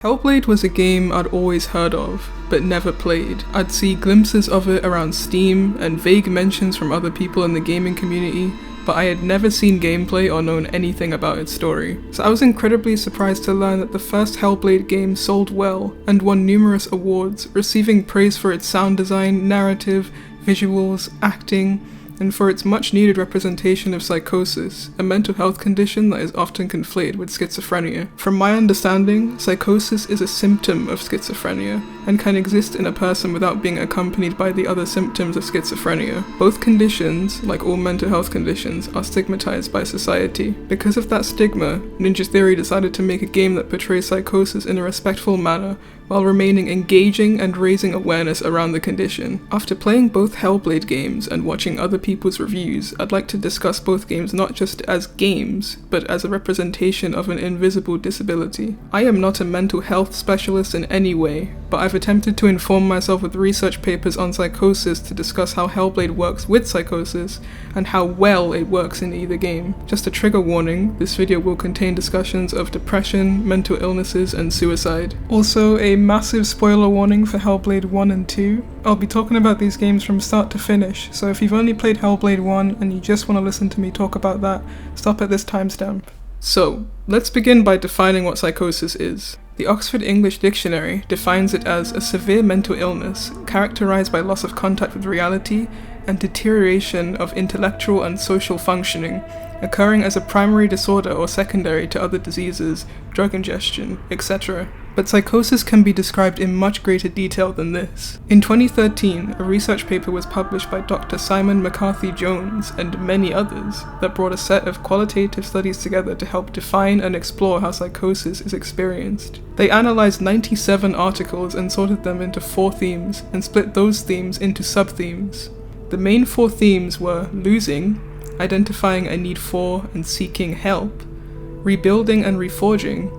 Hellblade was a game I'd always heard of, but never played. I'd see glimpses of it around Steam and vague mentions from other people in the gaming community, but I had never seen gameplay or known anything about its story. So I was incredibly surprised to learn that the first Hellblade game sold well and won numerous awards, receiving praise for its sound design, narrative, visuals, acting, and for its much-needed representation of psychosis, a mental health condition that is often conflated with schizophrenia. From my understanding, psychosis is a symptom of schizophrenia, and can exist in a person without being accompanied by the other symptoms of schizophrenia. Both conditions, like all mental health conditions, are stigmatized by society. Because of that stigma, Ninja Theory decided to make a game that portrays psychosis in a respectful manner, while remaining engaging and raising awareness around the condition. After playing both Hellblade games and watching other people's reviews, I'd like to discuss both games not just as games, but as a representation of an invisible disability. I am not a mental health specialist in any way, but I've attempted to inform myself with research papers on psychosis to discuss how Hellblade works with psychosis, and how well it works in either game. Just a trigger warning, this video will contain discussions of depression, mental illnesses, and suicide. Also, a massive spoiler warning for Hellblade 1 and 2. I'll be talking about these games from start to finish, so if you've only played Hellblade 1 and you just want to listen to me talk about that, stop at this timestamp. So, let's begin by defining what psychosis is. The Oxford English Dictionary defines it as a severe mental illness characterized by loss of contact with reality and deterioration of intellectual and social functioning, occurring as a primary disorder or secondary to other diseases, drug ingestion, etc. But psychosis can be described in much greater detail than this. In 2013, a research paper was published by Dr. Simon McCarthy-Jones and many others that brought a set of qualitative studies together to help define and explore how psychosis is experienced. They analyzed 97 articles and sorted them into 4 themes, and split those themes into sub-themes. The main 4 themes were losing, identifying a need for and seeking help, rebuilding and reforging,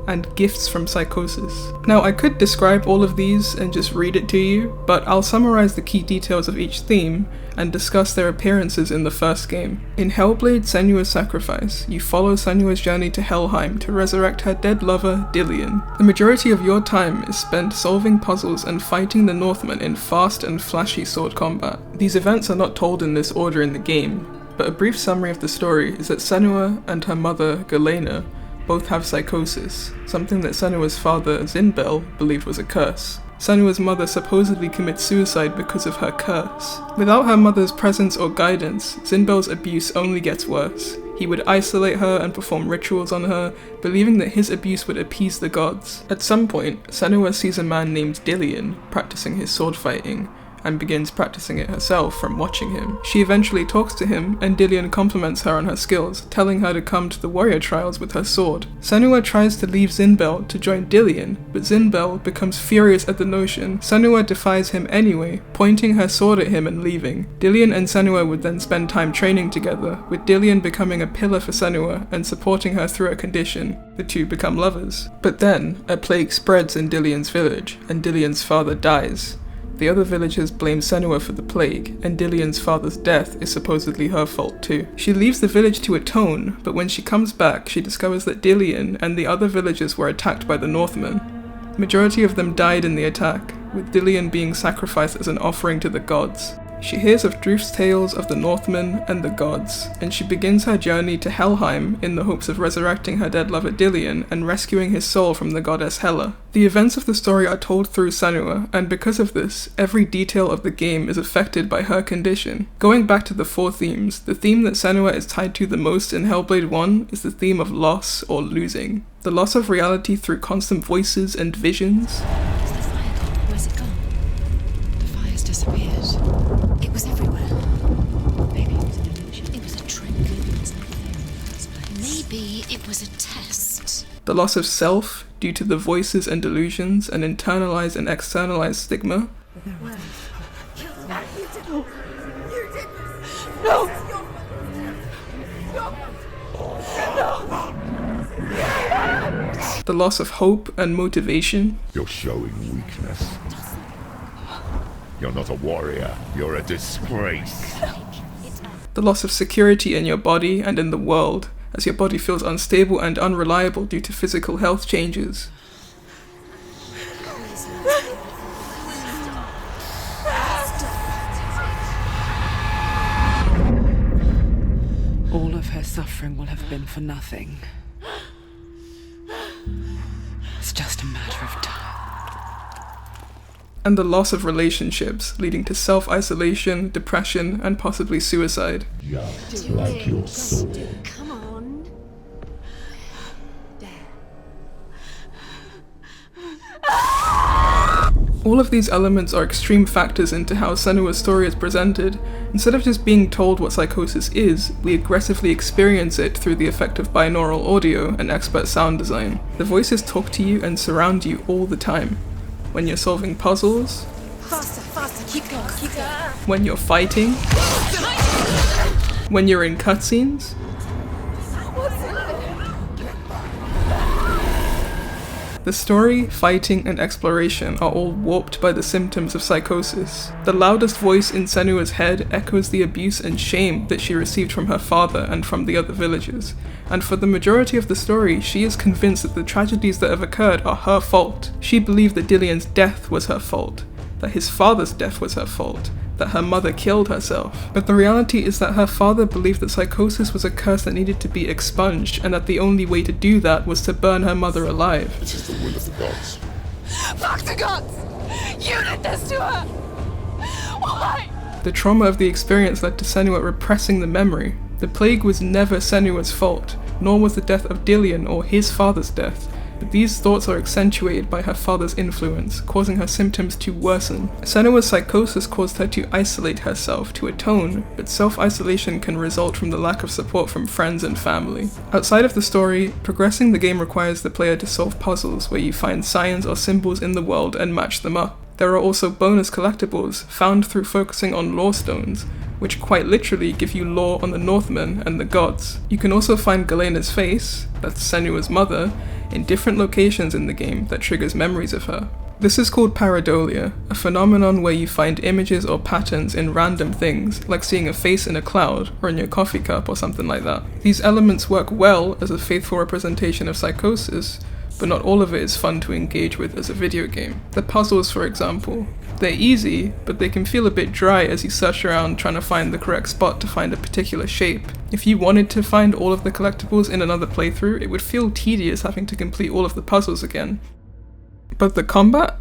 and gifts from psychosis. Now, I could describe all of these and just read it to you, but I'll summarize the key details of each theme and discuss their appearances in the first game. In Hellblade: Senua's Sacrifice, you follow Senua's journey to Helheim to resurrect her dead lover, Dillion. The majority of your time is spent solving puzzles and fighting the Northmen in fast and flashy sword combat. These events are not told in this order in the game, but a brief summary of the story is that Senua and her mother, Galena, both have psychosis, something that Senua's father, Zinbel, believed was a curse. Senua's mother supposedly commits suicide because of her curse. Without her mother's presence or guidance, Zinbel's abuse only gets worse. He would isolate her and perform rituals on her, believing that his abuse would appease the gods. At some point, Senua sees a man named Dillion practicing his sword fighting, and begins practicing it herself from watching him. She eventually talks to him, and Dillion compliments her on her skills, telling her to come to the warrior trials with her sword. Senua tries to leave Zinbel to join Dillion, but Zinbel becomes furious at the notion. Senua defies him anyway, pointing her sword at him and leaving. Dillion and Senua would then spend time training together, with Dillion becoming a pillar for Senua and supporting her through her condition. The two become lovers. But then, a plague spreads in Dillion's village, and Dillion's father dies. The other villagers blame Senua for the plague, and Dillion's father's death is supposedly her fault too. She leaves the village to atone, but when she comes back, she discovers that Dillion and the other villagers were attacked by the Northmen. The majority of them died in the attack, with Dillion being sacrificed as an offering to the gods. She hears of Druf's tales of the Northmen and the gods, and she begins her journey to Helheim in the hopes of resurrecting her dead lover Dillion and rescuing his soul from the goddess Hela. The events of the story are told through Senua, and because of this, every detail of the game is affected by her condition. Going back to the 4 themes, the theme that Senua is tied to the most in Hellblade 1 is the theme of loss or losing. The loss of reality through constant voices and visions. Where's it gone? The fire's disappeared. It was everywhere. Maybe it was an illusion. It was a trick. Maybe it was a test. The loss of self due to the voices and delusions, and internalized and externalized stigma. No! The loss of hope and motivation. You're showing weakness. You're not a warrior, you're a disgrace. The loss of security in your body and in the world, as your body feels unstable and unreliable due to physical health changes. All of her suffering will have been for nothing. It's just a matter of time. And the loss of relationships, leading to self-isolation, depression, and possibly suicide. Just like your soul. Come on. There. All of these elements are extreme factors into how Senua's story is presented. Instead of just being told what psychosis is, we aggressively experience it through the effect of binaural audio and expert sound design. The voices talk to you and surround you all the time. When you're solving puzzles, Faster, faster, keep going, keep going. when you're fighting, when you're in cutscenes, the story, fighting, and exploration are all warped by the symptoms of psychosis. The loudest voice in Senua's head echoes the abuse and shame that she received from her father and from the other villagers. And for the majority of the story, she is convinced that the tragedies that have occurred are her fault. She believed that Dillian's death was her fault, that his father's death was her fault, that her mother killed herself. But the reality is that her father believed that psychosis was a curse that needed to be expunged, and that the only way to do that was to burn her mother alive. This is the will of the gods. Fuck the gods! You did this to her! Why? The trauma of the experience led to Senua repressing the memory. The plague was never Senua's fault, nor was the death of Dillian or his father's death. But these thoughts are accentuated by her father's influence, causing her symptoms to worsen. Senua's psychosis caused her to isolate herself, to atone, but self-isolation can result from the lack of support from friends and family. Outside of the story, progressing the game requires the player to solve puzzles where you find signs or symbols in the world and match them up. There are also bonus collectibles found through focusing on lore stones, which quite literally give you lore on the Northmen and the gods. You can also find Galena's face, that's Senua's mother, in different locations in the game that triggers memories of her. This is called pareidolia, a phenomenon where you find images or patterns in random things, like seeing a face in a cloud or in your coffee cup or something like that. These elements work well as a faithful representation of psychosis, but not all of it is fun to engage with as a video game. The puzzles, for example, they're easy, but they can feel a bit dry as you search around trying to find the correct spot to find a particular shape. If you wanted to find all of the collectibles in another playthrough, it would feel tedious having to complete all of the puzzles again. But the combat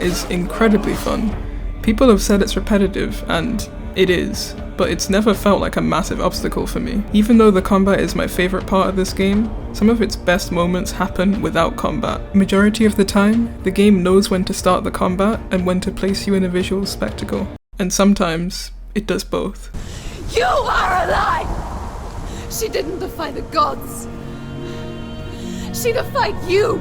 is incredibly fun. People have said it's repetitive, and it is, but it's never felt like a massive obstacle for me. Even though the combat is my favorite part of this game, some of its best moments happen without combat. Majority of the time, the game knows when to start the combat and when to place you in a visual spectacle. And sometimes, it does both. You are a lie! She didn't defy the gods. She defied you!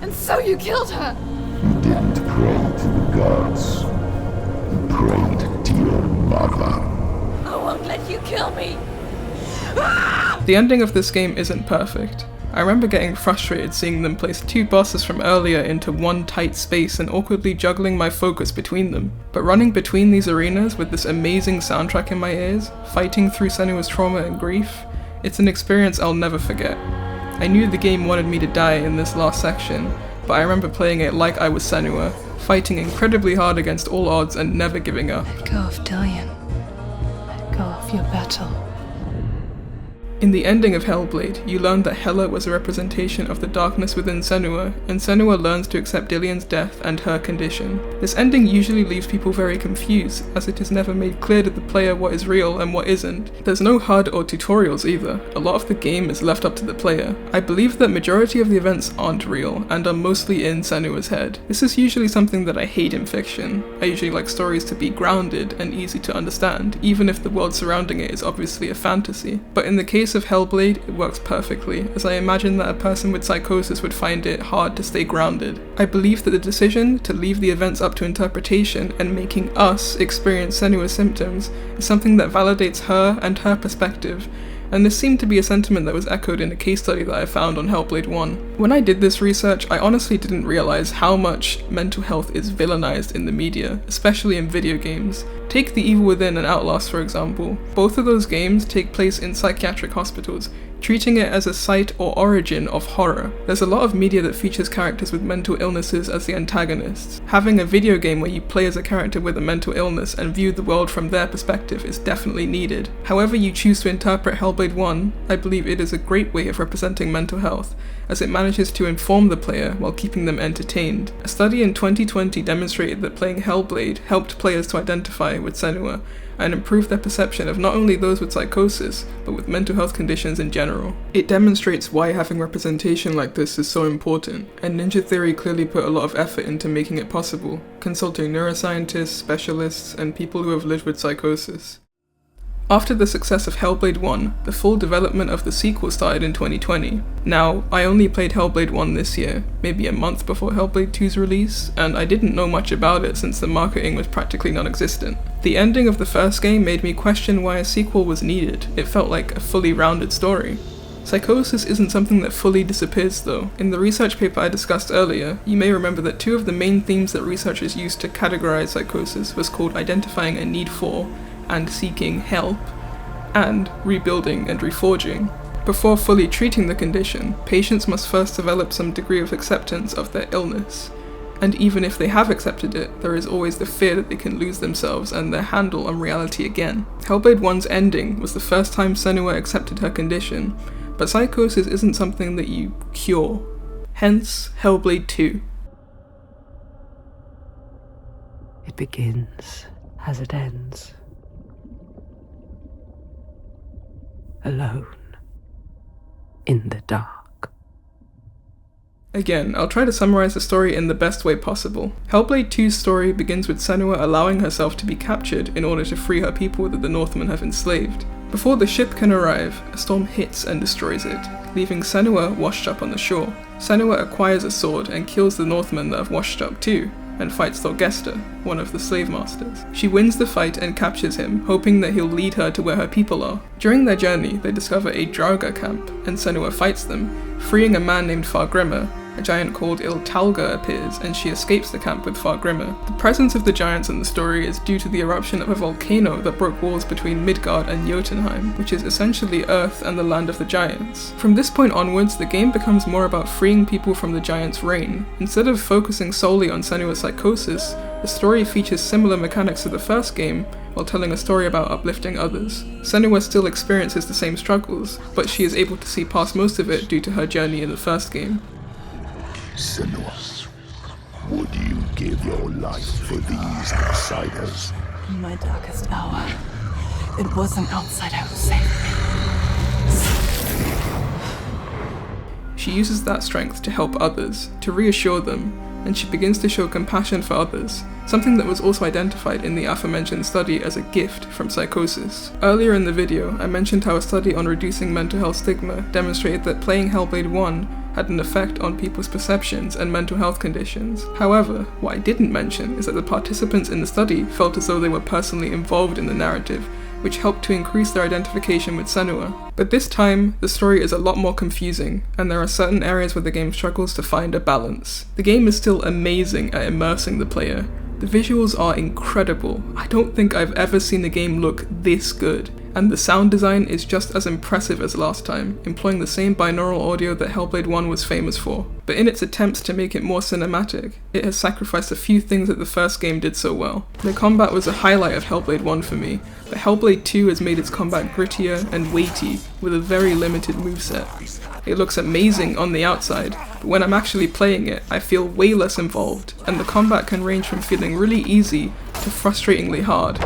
And so you killed her! You didn't pray to the gods. You prayed to your mother. I won't let you kill me! The ending of this game isn't perfect. I remember getting frustrated seeing them place two bosses from earlier into one tight space and awkwardly juggling my focus between them. But running between these arenas with this amazing soundtrack in my ears, fighting through Senua's trauma and grief, it's an experience I'll never forget. I knew the game wanted me to die in this last section, but I remember playing it like I was Senua, fighting incredibly hard against all odds and never giving up. Let go of Dillian. Let go of your battle. In the ending of Hellblade, you learn that Hela was a representation of the darkness within Senua, and Senua learns to accept Dillian's death and her condition. This ending usually leaves people very confused, as it is never made clear to the player what is real and what isn't. There's no HUD or tutorials either. A lot of the game is left up to the player. I believe that majority of the events aren't real, and are mostly in Senua's head. This is usually something that I hate in fiction. I usually like stories to be grounded and easy to understand, even if the world surrounding it is obviously a fantasy. But in the case of Hellblade, it works perfectly, as I imagine that a person with psychosis would find it hard to stay grounded. I believe that the decision to leave the events up to interpretation and making us experience Senua's symptoms is something that validates her and her perspective, and this seemed to be a sentiment that was echoed in a case study that I found on Hellblade 1. When I did this research, I honestly didn't realize how much mental health is villainized in the media, especially in video games. Take The Evil Within and Outlast, for example. Both of those games take place in psychiatric hospitals, treating it as a site or origin of horror. There's a lot of media that features characters with mental illnesses as the antagonists. Having a video game where you play as a character with a mental illness and view the world from their perspective is definitely needed. However you choose to interpret Hellblade 1, I believe it is a great way of representing mental health, as it manages to inform the player while keeping them entertained. A study in 2020 demonstrated that playing Hellblade helped players to identify with Senua and improve their perception of not only those with psychosis, but with mental health conditions in general. It demonstrates why having representation like this is so important, and Ninja Theory clearly put a lot of effort into making it possible, consulting neuroscientists, specialists, and people who have lived with psychosis. After the success of Hellblade 1, the full development of the sequel started in 2020. Now, I only played Hellblade 1 this year, maybe a month before Hellblade 2's release, and I didn't know much about it since the marketing was practically non-existent. The ending of the first game made me question why a sequel was needed. It felt like a fully rounded story. Psychosis isn't something that fully disappears though. In the research paper I discussed earlier, you may remember that two of the main themes that researchers used to categorize psychosis was called identifying a need for and seeking help, and rebuilding and reforging. Before fully treating the condition, patients must first develop some degree of acceptance of their illness. And even if they have accepted it, there is always the fear that they can lose themselves and their handle on reality again. Hellblade 1's ending was the first time Senua accepted her condition, but psychosis isn't something that you cure. Hence, Hellblade 2. It begins as it ends. Alone. In the dark. Again, I'll try to summarize the story in the best way possible. Hellblade 2's story begins with Senua allowing herself to be captured in order to free her people that the Northmen have enslaved. Before the ship can arrive, a storm hits and destroys it, leaving Senua washed up on the shore. Senua acquires a sword and kills the Northmen that have washed up too, and fights Thorgesta, one of the slave masters. She wins the fight and captures him, hoping that he'll lead her to where her people are. During their journey, they discover a Draugr camp, and Senua fights them, freeing a man named Fargrimr. A giant called Iltalga appears, and she escapes the camp with Fargrimr. The presence of the giants in the story is due to the eruption of a volcano that broke walls between Midgard and Jotunheim, which is essentially Earth and the land of the giants. From this point onwards, the game becomes more about freeing people from the giants' reign. Instead of focusing solely on Senua's psychosis, the story features similar mechanics to the first game, while telling a story about uplifting others. Senua still experiences the same struggles, but she is able to see past most of it due to her journey in the first game. Senua, would you give your life for these outsiders? In my darkest hour, it was an outsider who saved me. She uses that strength to help others, to reassure them, and she begins to show compassion for others, something that was also identified in the aforementioned study as a gift from psychosis. Earlier in the video, I mentioned how a study on reducing mental health stigma demonstrated that playing Hellblade 1 had an effect on people's perceptions and mental health conditions. However, what I didn't mention is that the participants in the study felt as though they were personally involved in the narrative, which helped to increase their identification with Senua. But this time, the story is a lot more confusing, and there are certain areas where the game struggles to find a balance. The game is still amazing at immersing the player. The visuals are incredible. I don't think I've ever seen the game look this good. And the sound design is just as impressive as last time, employing the same binaural audio that Hellblade 1 was famous for. But in its attempts to make it more cinematic, it has sacrificed a few things that the first game did so well. The combat was a highlight of Hellblade 1 for me, but Hellblade 2 has made its combat grittier and weighty, with a very limited moveset. It looks amazing on the outside, but when I'm actually playing it, I feel way less involved, and the combat can range from feeling really easy to frustratingly hard.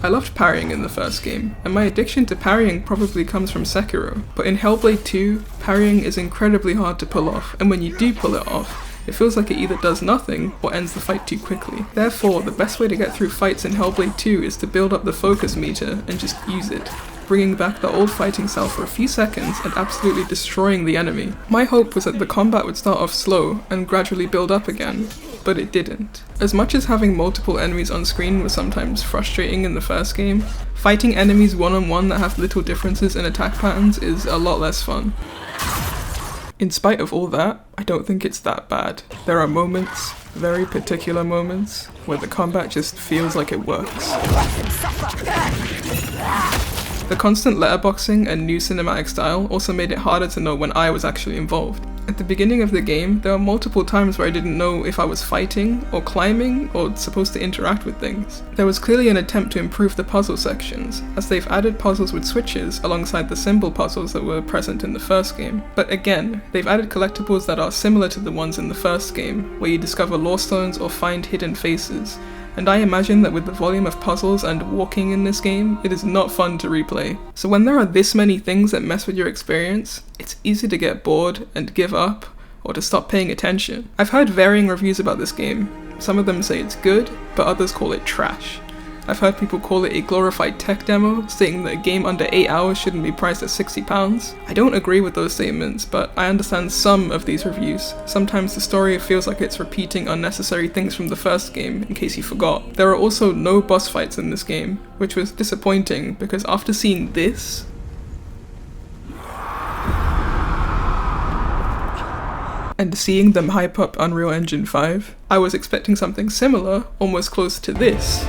I loved parrying in the first game, and my addiction to parrying probably comes from Sekiro, but in Hellblade 2, parrying is incredibly hard to pull off, and when you do pull it off, it feels like it either does nothing or ends the fight too quickly. Therefore, the best way to get through fights in Hellblade 2 is to build up the focus meter and just use it, bringing back the old fighting style for a few seconds and absolutely destroying the enemy. My hope was that the combat would start off slow and gradually build up again, but it didn't. As much as having multiple enemies on screen was sometimes frustrating in the first game, fighting enemies one-on-one that have little differences in attack patterns is a lot less fun. In spite of all that, I don't think it's that bad. There are moments, very particular moments, where the combat just feels like it works. The constant letterboxing and new cinematic style also made it harder to know when I was actually involved. At the beginning of the game, there were multiple times where I didn't know if I was fighting, or climbing, or supposed to interact with things. There was clearly an attempt to improve the puzzle sections, as they've added puzzles with switches alongside the symbol puzzles that were present in the first game. But again, they've added collectibles that are similar to the ones in the first game, where you discover lore stones or find hidden faces. And I imagine that with the volume of puzzles and walking in this game, it is not fun to replay. So when there are this many things that mess with your experience, it's easy to get bored and give up, or to stop paying attention. I've heard varying reviews about this game. Some of them say it's good, but others call it trash. I've heard people call it a glorified tech demo, stating that a game under 8 hours shouldn't be priced at £60. I don't agree with those statements, but I understand some of these reviews. Sometimes the story feels like it's repeating unnecessary things from the first game, in case you forgot. There are also no boss fights in this game, which was disappointing, because after seeing this, and seeing them hype up Unreal Engine 5, I was expecting something similar, almost close to this.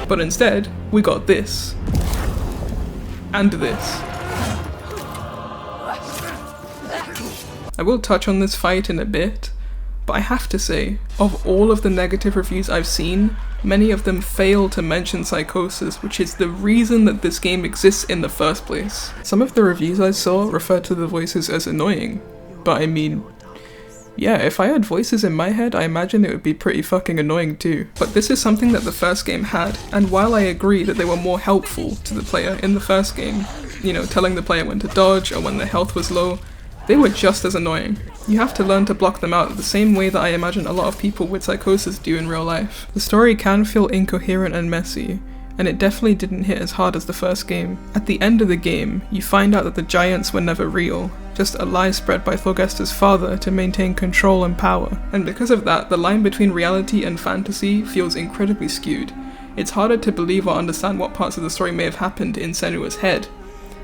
But instead, we got this. And this. I will touch on this fight in a bit, but I have to say, of all of the negative reviews I've seen, many of them fail to mention Psychosis, which is the reason that this game exists in the first place. Some of the reviews I saw referred to the voices as annoying, but I mean, yeah, if I had voices in my head, I imagine it would be pretty fucking annoying too. But this is something that the first game had, and while I agree that they were more helpful to the player in the first game, you know, telling the player when to dodge or when their health was low, they were just as annoying. You have to learn to block them out the same way that I imagine a lot of people with Psychosis do in real life. The story can feel incoherent and messy, and it definitely didn't hit as hard as the first game. At the end of the game, you find out that the giants were never real, just a lie spread by Thorgesta's father to maintain control and power. And because of that, the line between reality and fantasy feels incredibly skewed. It's harder to believe or understand what parts of the story may have happened in Senua's head.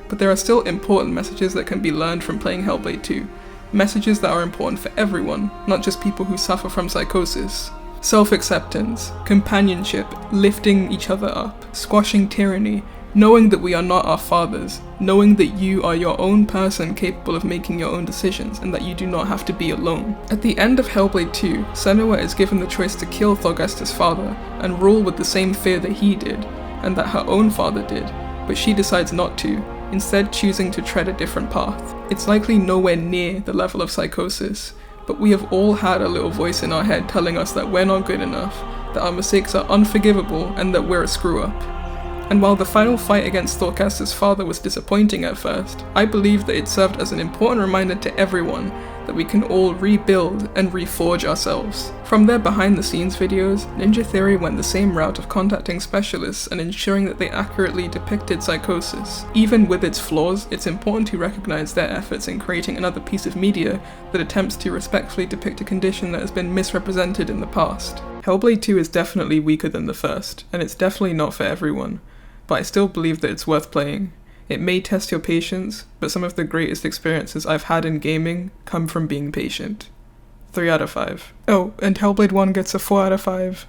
But there are still important messages that can be learned from playing Hellblade 2. Messages that are important for everyone, not just people who suffer from psychosis. Self-acceptance, companionship, lifting each other up, squashing tyranny, knowing that we are not our fathers, knowing that you are your own person capable of making your own decisions and that you do not have to be alone. At the end of Hellblade 2, Senua is given the choice to kill Thorgesta's father and rule with the same fear that he did, and that her own father did, but she decides not to, instead choosing to tread a different path. It's likely nowhere near the level of Psychosis, but we have all had a little voice in our head telling us that we're not good enough, that our mistakes are unforgivable, and that we're a screw-up. And while the final fight against Thorgesta's father was disappointing at first, I believe that it served as an important reminder to everyone that we can all rebuild and reforge ourselves. From their behind-the-scenes videos, Ninja Theory went the same route of contacting specialists and ensuring that they accurately depicted Psychosis. Even with its flaws, it's important to recognize their efforts in creating another piece of media that attempts to respectfully depict a condition that has been misrepresented in the past. Hellblade 2 is definitely weaker than the first, and it's definitely not for everyone, but I still believe that it's worth playing. It may test your patience, but some of the greatest experiences I've had in gaming come from being patient. 3 out of 5. Oh, and Hellblade 1 gets a 4 out of 5.